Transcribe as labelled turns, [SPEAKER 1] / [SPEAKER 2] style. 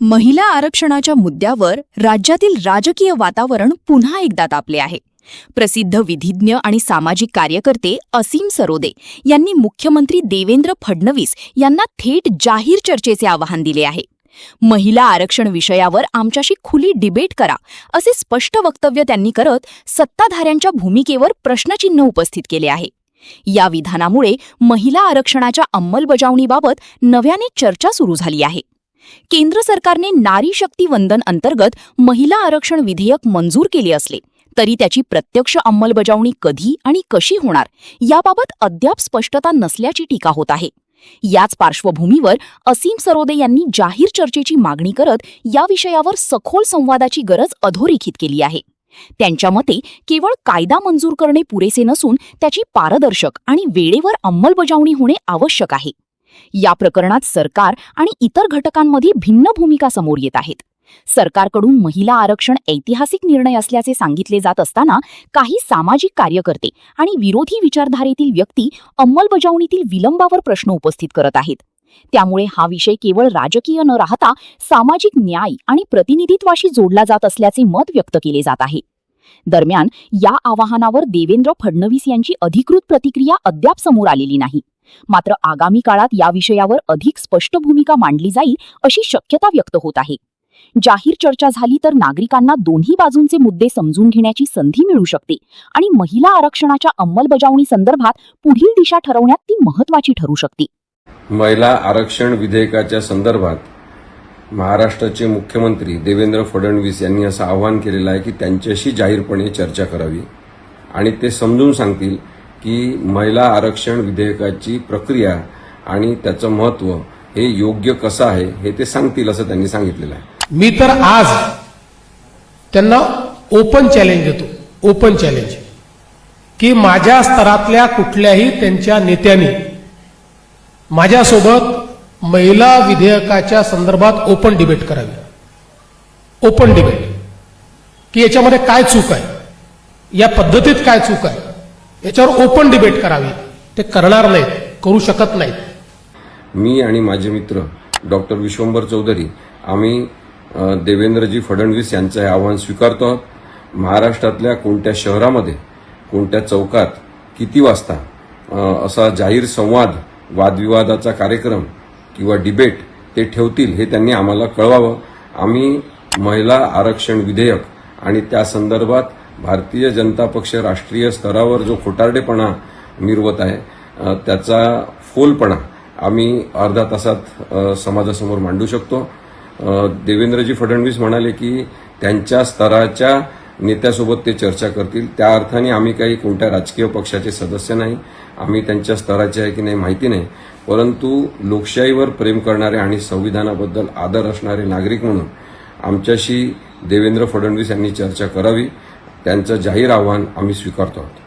[SPEAKER 1] महिला आरक्षणाच्या मुद्द्यावर राज्यातील राजकीय वातावरण पुन्हा एकदा तापले आहे. प्रसिद्ध विधिज्ञ आणि सामाजिक कार्यकर्ते असीम सरोदे यांनी मुख्यमंत्री देवेंद्र फडणवीस यांना थेट जाहीर चर्चेचे आवाहन दिले आहे. महिला आरक्षण विषयावर आमच्याशी खुली डिबेट करा, असे स्पष्ट वक्तव्य त्यांनी करत सत्ताधाऱ्यांच्या भूमिकेवर प्रश्नचिन्ह उपस्थित केले आहे. या विधानामुळे महिला आरक्षणाच्या अंमलबजावणीबाबत नव्याने चर्चा सुरू झाली आहे. केंद्र सरकारने नारी शक्ती वंदन अंतर्गत महिला आरक्षण विधेयक मंजूर केले असले तरी त्याची प्रत्यक्ष अंमलबजावणी कधी आणि कशी होणार याबाबत अद्याप स्पष्टता नसल्याची टीका होत आहे. याच पार्श्वभूमीवर असीम सरोदे यांनी जाहीर चर्चेची मागणी करत या विषयावर सखोल संवादाची गरज अधोरेखित केली आहे. त्यांच्या मते केवळ कायदा मंजूर करणे पुरेसे नसून त्याची पारदर्शक आणि वेळेवर अंमलबजावणी होणे आवश्यक आहे. या प्रकरणात सरकार आणि इतर घटकांमध्ये भिन्न भूमिका समोर येत आहेत. सरकारकडून महिला आरक्षण ऐतिहासिक निर्णय असल्याचे सांगितले जात असताना काही सामाजिक कार्यकर्ते आणि विरोधी विचारधारेतील व्यक्ती अंमलबजावणीतील विलंबावर प्रश्न उपस्थित करत आहेत. त्यामुळे हा विषय केवळ राजकीय न राहता सामाजिक न्याय आणि प्रतिनिधित्वाशी जोडला जात असल्याचे मत व्यक्त केले जात आहे. दरम्यान या आवाहनावर देवेंद्र फडणवीस यांची अधिकृत प्रतिक्रिया अद्याप समोर आलेली नाही. मात्र आगामी काळात या विषयावर अधिक स्पष्ट भूमिका मांडली जाईल अशी शक्यता व्यक्त होत आहे. जाहीर चर्चा झाली तर नागरिकांना दोन्ही बाजूंचे मुद्दे समजून घेण्याची संधी मिळू शकते आणि महिला आरक्षणाच्या अंमलबजावणी संदर्भात पुढील दिशा ठरवण्यात ती महत्त्वाची ठरू शकते.
[SPEAKER 2] महिला आरक्षण विधेयकाच्या संदर्भात महाराष्ट्राचे मुख्यमंत्री देवेंद्र फडणवीस यांनी असं आवाहन केलेलं आहे की त्यांच्याशी जाहीरपणे चर्चा करावी आणि ते समजून सांगतील की महिला आरक्षण विधेयकाची प्रक्रिया आणि त्याचं महत्त्व हे योग्य कसं आहे हे ते सांगतील असं त्यांनी सांगितलेलं आहे.
[SPEAKER 3] मी तर आज त्यांना ओपन चॅलेंज देतो, ओपन चॅलेंज की माझ्या स्तरातल्या कुठल्याही त्यांच्या नेत्यांनी माझ्यासोबत महिला विधेयकाच्या संदर्भात ओपन डिबेट करावी. ओपन डिबेट की याच्यामध्ये काय चूक आहे, या पद्धतीत काय चूक आहे, याच्यावर ओपन डिबेट करावी. ते करणार नाहीत, करू शकत नाहीत.
[SPEAKER 2] मी आणि माझे मित्र डॉक्टर विश्वंभर चौधरी आम्ही देवेंद्रजी फडणवीस यांचं हे आव्हान स्वीकारतो आहोत. महाराष्ट्रातल्या कोणत्या शहरामध्ये, कोणत्या चौकात, किती वाजता असा जाहीर संवाद, वादविवादाचा कार्यक्रम किंवा डिबेट ते ठेवतील हे त्यांनी आम्हाला कळवावं. आम्ही महिला आरक्षण विधेयक आणि त्या संदर्भात भारतीय जनता पक्ष राष्ट्रीय स्तरावर जो खोटारडेपणा मिरवत आहे त्याचा फोलपणा आम्ही अर्ध्या तासात समाजासमोर मांडू शकतो. देवेंद्रजी फडणवीस म्हणाले की त्यांच्या स्तराच्या नेत्यासोबत ते चर्चा करतील. त्या अर्थाने आम्ही काही कोणत्या राजकीय पक्षाचे सदस्य नाही, आम्ही त्यांच्या स्तराचे आहे की नाही माहिती नाही, परंतु लोकशाहीवर प्रेम करणारे आणि संविधानाबद्दल आदर असणारे नागरिक म्हणून आमच्याशी देवेंद्र फडणवीस यांनी चर्चा करावी. त्यांचं जाहीर आव्हान आम्ही स्वीकारतो आहोत.